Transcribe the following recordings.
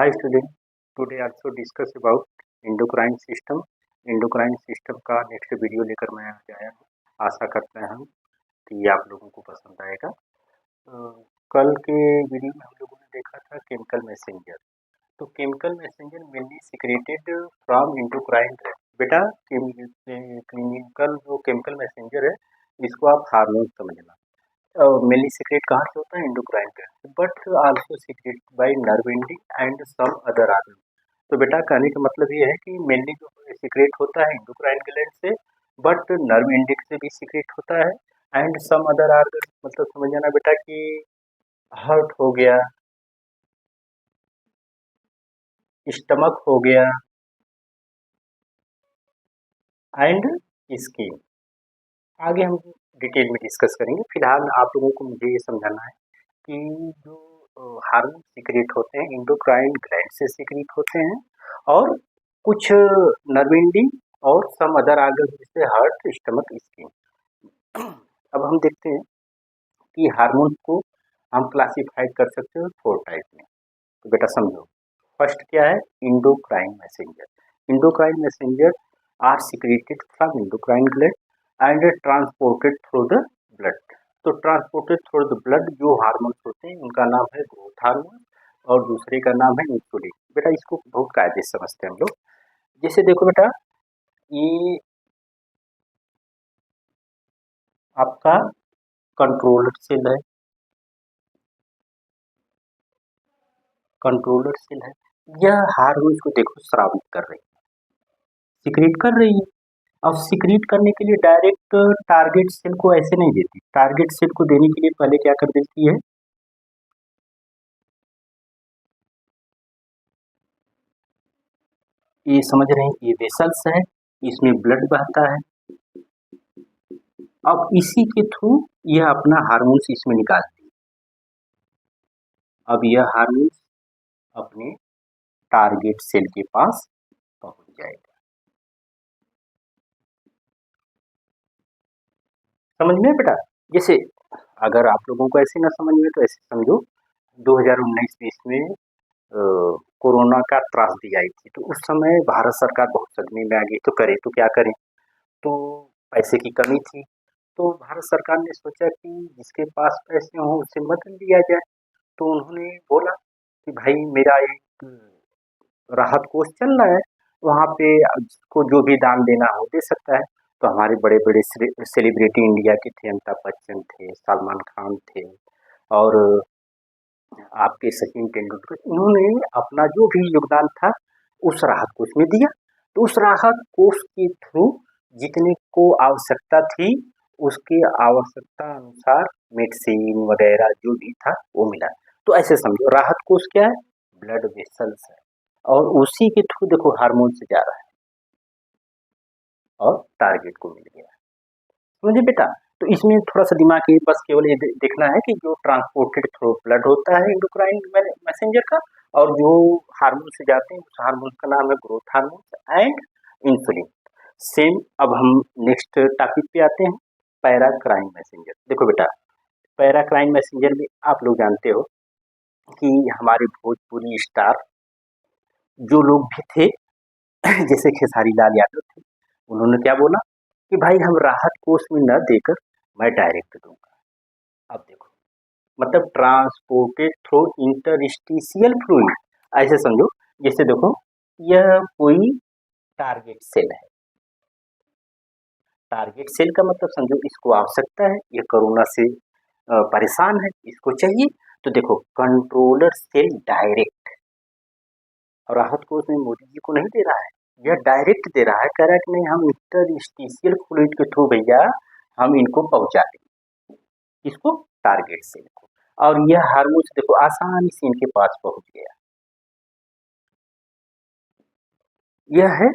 Hi student, today also discuss about endocrine system. endocrine system का next video लेकर मैं आज आया हूँ। आशा करते हैं हम कि आप लोगों को पसंद आएगा। कल के वीडियो में हम लोगों ने देखा था केमिकल मैसेंजर। तो chemical messenger mainly secreted from endocrine gland. बेटा क्लिनिकल जो केमिकल मैसेंजर है इसको आप हार्मोन समझना। मेनली सीक्रेट कहाँ से होता है? Endocrine gland, but also secrete by nerve ending and some other organ. तो बेटा कहने का मतलब ये है कि मेनली जो सीक्रेट होता है एंडोक्राइन ग्लैंड से, बट नर्व एंडिंग से भी सीक्रेट होता है एंड सम अदर ऑर्गन। मतलब समझ जाना बेटा कि हार्ट हो गया, स्टमक हो गया एंड स्किन। आगे हम डिटेल में डिस्कस करेंगे। फिलहाल आप लोगों को मुझे ये समझाना है कि जो हार्मोन सीक्रेट होते हैं एंडोक्राइन ग्लैंड से सीक्रेट होते हैं और कुछ नर्व एंडिंग और सम अदर ऑर्गन जैसे हार्ट, स्टमक, स्किन। अब हम देखते हैं कि हार्मोन को हम क्लासिफाई कर सकते हैं 4 टाइप में। तो बेटा समझो, फर्स्ट क्या है? Endocrine messenger. Endocrine messenger R secreted from endocrine gland and transported through the blood. तो ट्रांसपोर्टेड थ्रू द ब्लड जो हार्मोन्स होते हैं उनका नाम है ग्रोथ हार्मोन और दूसरे का नाम है इंसुलिन। बेटा इसको बहुत कायदे से समझते हैं हम लोग। जैसे देखो बेटा, ये आपका कंट्रोलर सेल है, कंट्रोलर सेल है। यह हार्मोन्स को देखो स्रावित कर रही है, सीक्रेट कर रही है। अब सीक्रेट करने के लिए डायरेक्ट टारगेट सेल को ऐसे नहीं देती। टारगेट सेल को देने के लिए पहले क्या कर देती है? ये समझ रहे हैं, ये वेसल्स है, इसमें ब्लड बहता है। अब इसी के थ्रू यह अपना हार्मोन्स इसमें निकालती है। अब यह हार्मोन्स अपने टारगेट सेल के पास पहुंच जाएगा। समझ में बेटा? जैसे अगर आप लोगों को ऐसे ना समझ में तो ऐसे समझो, 2019-20 में कोरोना का त्रासदी आई थी, तो उस समय भारत सरकार बहुत सदमे में आ गई। तो करे तो क्या करें? तो पैसे की कमी थी, तो भारत सरकार ने सोचा कि जिसके पास पैसे हों उससे मदद लिया जाए। तो उन्होंने बोला कि भाई मेरा एक राहत कोष चल रहा है, वहाँ पे जिसको जो भी दान देना हो दे सकता है। तो हमारे बड़े बड़े सेलिब्रिटी इंडिया के थे, अमिताभ बच्चन थे, सलमान खान थे और आपके सचिन तेंदुलकर, इन्होंने अपना जो भी योगदान था उस राहत कोष में दिया। तो उस राहत कोष के थ्रू जितने को आवश्यकता थी उसके आवश्यकता अनुसार मेडिसिन वगैरह जो भी था वो मिला। तो ऐसे समझो, राहत कोष क्या है? ब्लड वेसल्स है और उसी के थ्रू देखो हार्मोन से जा रहा है और टारगेट को मिल गया। समझे बेटा? तो इसमें थोड़ा सा दिमाग के बस केवल ये देखना है कि जो ट्रांसपोर्टेड थ्रू ब्लड होता है एंडोक्राइन मैसेंजर का और जो हार्मोन से जाते हैं उस हार्मोन का नाम है growth hormone and insulin. Same. अब हम नेक्स्ट टॉपिक पे आते हैं, पैराक्राइन मैसेंजर। देखो बेटा, पैराक्राइन मैसेंजर में आप लोग जानते हो कि हमारे भोजपुरी स्टार जो लोग भी थे जैसे खेसारी लाल यादव थे, उन्होंने क्या बोला कि भाई हम राहत कोष में न देकर मैं डायरेक्ट दूंगा। अब देखो, मतलब ट्रांसपोर्टेड थ्रू इंटरस्टिशियल फ्लूइड, ऐसे समझो। जैसे देखो, यह कोई टारगेट सेल है। टारगेट सेल का मतलब समझो इसको आवश्यकता है, ये कोरोना से परेशान है, इसको चाहिए। तो देखो कंट्रोलर सेल डायरेक्ट, और राहत कोष में मोदी जी को नहीं दे रहा है, यह डायरेक्ट दे रहा है। कह रहा है कि नहीं, हम इंटरस्टिशियल फ्लूइड के थ्रू भैया हम इनको पहुंचा दें, इसको टारगेट सेल को। और यह हार्मोन देखो आसानी से इनके पास पहुंच गया। यह है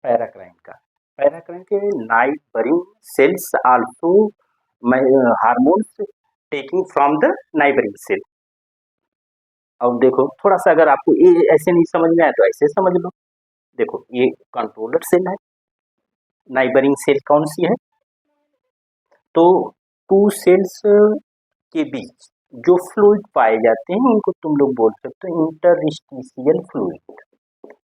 पैराक्राइन का। पैराक्राइन के neighbouring cells also hormones taking from the neighbouring cell. अब देखो थोड़ा सा अगर आपको ये ऐसे नहीं समझ में आया तो ऐसे समझ लो। देखो ये कंट्रोलर सेल है, नाइबरिंग सेल कौन सी है? तो टू सेल्स के बीच जो फ्लूइड पाए जाते हैं उनको तुम लोग बोल सकते हो इंटरस्टिशियल फ्लूइड।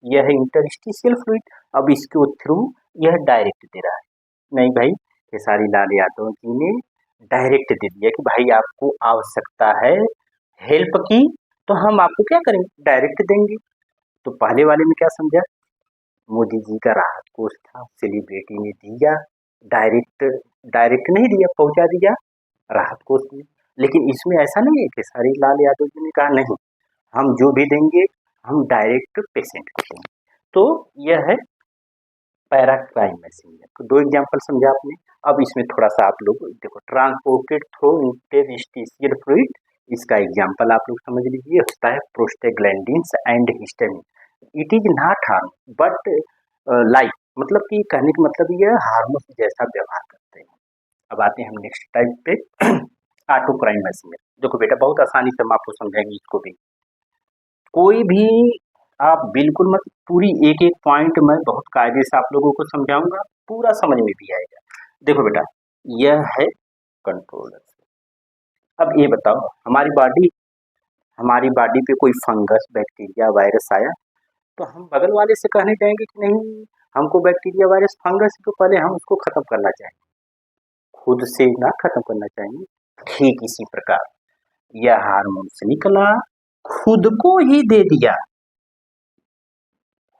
यह है इंटरस्टिशियल फ्लूइड। अब इसके थ्रू यह डायरेक्ट दे रहा है। नहीं भाई, खेसारी लाल यादव जी ने डायरेक्ट दे दिया कि भाई आपको आवश्यकता है हेल्प की, तो हम आपको क्या करेंगे, डायरेक्ट देंगे। तो पहले वाले में क्या समझा, मोदी जी का राहत कोष था, सेलिब्रिटी ने दिया, डायरेक्ट डायरेक्ट नहीं दिया, पहुंचा दिया राहत कोष में। लेकिन इसमें ऐसा नहीं है कि खेसारी लाल यादव जी ने कहा नहीं, हम जो भी देंगे हम डायरेक्ट पेशेंट को देंगे। तो यह है पैरा क्राइम मैसेंजर। तो दो एग्जाम्पल समझा आपने। अब इसमें थोड़ा सा आप लोग देखो, ट्रांसपोर्टेड थ्रू इंटरस्टिशियल फ्लूइड, इसका एग्जाम्पल आप लोग समझ लीजिए, होता है prostaglandins and histamine. It is not harm but life, मतलब कि कहने का मतलब ये हार्मोन जैसा व्यवहार करते हैं। अब आते हैं हम नेक्स्ट टाइप पे, ऑटो क्राइम मैसेंजर। देखो बेटा, बहुत आसानी से हम आपको समझाएंगे इसको भी। कोई भी आप बिल्कुल मत, पूरी एक एक पॉइंट मैं बहुत कायदे से आप लोगों को समझाऊंगा, पूरा समझ में भी आएगा। देखो बेटा, यह है कंट्रोलर। अब ये बताओ, हमारी बॉडी पे कोई फंगस, बैक्टीरिया, वायरस आया, तो हम बगल वाले से कहने जाएंगे कि नहीं हमको बैक्टीरिया, वायरस, फंगस, तो पहले हम उसको खत्म करना चाहेंगे, खुद से ना खत्म करना चाहेंगे। ठीक इसी प्रकार यह हार्मोन से निकला, खुद को ही दे दिया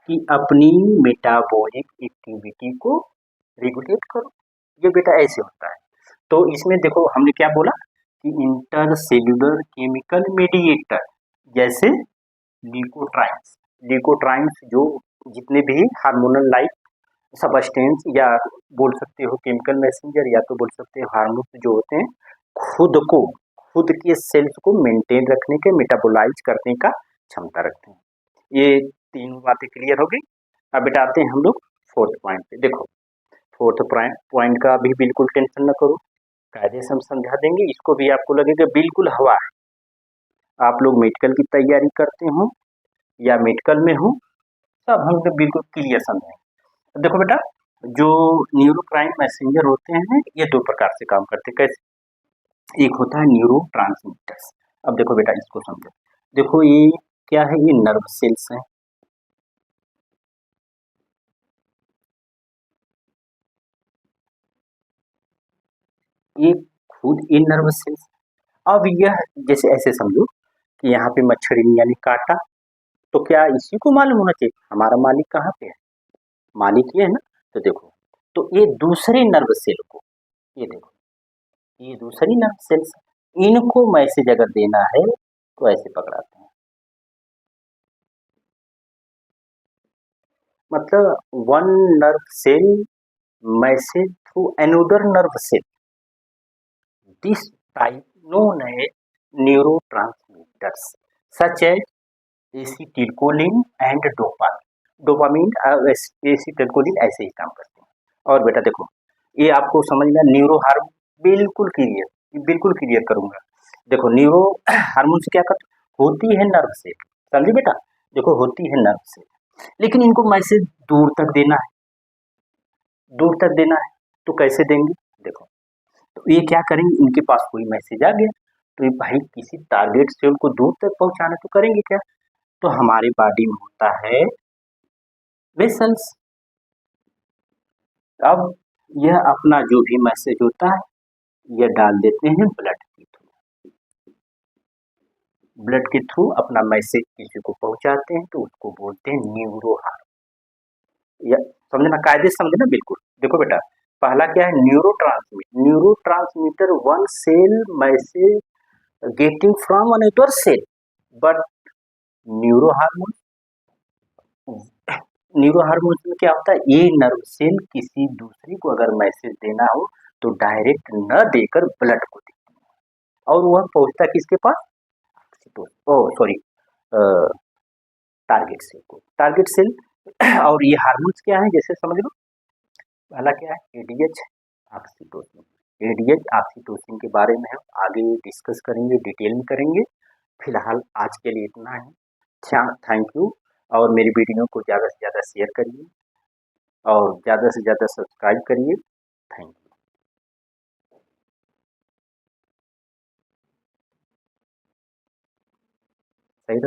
कि अपनी मेटाबॉलिक एक्टिविटी को रेगुलेट करो। ये बेटा ऐसे होता है। तो इसमें देखो हमने क्या बोला कि इंटरसेल्यूलर केमिकल मीडिएटर, जैसे ल्यूकोट्राइन्स जो जितने भी हार्मोनल लाइक सबस्टेंस, या बोल सकते हो केमिकल मैसेंजर, या तो बोल सकते हो हार्मोन जो होते हैं, खुद के सेल्स को मेंटेन रखने के, मेटाबोलाइज करने का क्षमता रखते हैं। ये तीनों बातें क्लियर हो गई। अब बेटा आते हैं हम लोग फोर्थ पॉइंट पे। देखो, फोर्थ पॉइंट का भी बिल्कुल टेंशन न करो, कायदे से हम समझा देंगे। इसको भी आपको लगेगा बिल्कुल हवा है। आप लोग मेडिकल की तैयारी करते हो या मेडिकल में हो, सब हम लोग बिल्कुल क्लियर समझेंगे। देखो बेटा, जो न्यूरोक्राइन मैसेंजर होते हैं ये दो प्रकार से काम करते हैं। कैसे? एक होता है न्यूरो ट्रांसमीटर्स। अब देखो बेटा, इसको समझो। देखो ये क्या है, ये नर्व सेल्स है। ये खुद ये नर्व सेल्स। अब यह जैसे ऐसे समझो कि यहाँ पे मच्छर यानी काटा, तो क्या इसी को मालूम होना चाहिए हमारा मालिक कहाँ पे है? मालिक ये है ना। तो देखो, तो ये दूसरे नर्व सेल को, ये देखो, ये दूसरी नर्व सेल्स, इनको मैसेज अगर देना है तो ऐसे पकड़ाते हैं। मतलब one nerve cell message through another nerve cell, this type known as neurotransmitters such as acetylcholine and dopamine. Acetylcholine ऐसे ही काम करते हैं। और बेटा देखो, ये आपको समझ में न्यूरो हार्मोन, बिल्कुल क्लियर करूंगा। देखो, न्यूरो हार्मोन से क्या करते, होती है नर्व से, समझे बेटा। देखो, होती है नर्व से, लेकिन इनको मैसेज दूर तक देना है, दूर तक देना है। तो कैसे देंगे? देखो, तो ये क्या करेंगे, इनके पास कोई मैसेज आ गया, तो ये भाई किसी टारगेट से उनको दूर तक पहुंचाना, तो करेंगे क्या? तो हमारे बॉडी में होता है वेसल्स। अब यह अपना जो भी मैसेज होता है यह डाल देते हैं ब्लड के थ्रू। ब्लड के थ्रू अपना मैसेज किसी को पहुंचाते हैं, तो उसको बोलते हैं न्यूरो हार्मोन। या समझना, कायदे से समझना बिल्कुल। देखो बेटा, पहला क्या है, neurotransmitter one cell message getting from another cell, but neurohormone, neurohormone में क्या होता है, ये नर्व सेल किसी दूसरे को अगर मैसेज देना हो तो डायरेक्ट न देकर ब्लड को देती है, और वह पहुंचता किसके पास, ओ सॉरी, टारगेट सेल को, टारगेट सेल। और ये हार्मोन्स क्या है, जैसे समझ लो, पहला क्या है, एडीएच, ऑक्सीटोसिन। एडीएच ऑक्सीटोसिन के बारे में हम आगे डिस्कस करेंगे, डिटेल में करेंगे। फिलहाल आज के लिए इतना है। Thank you. और मेरी वीडियो को ज़्यादा से ज़्यादा शेयर करिए और ज़्यादा से ज़्यादा सब्सक्राइब करिए। Thank you.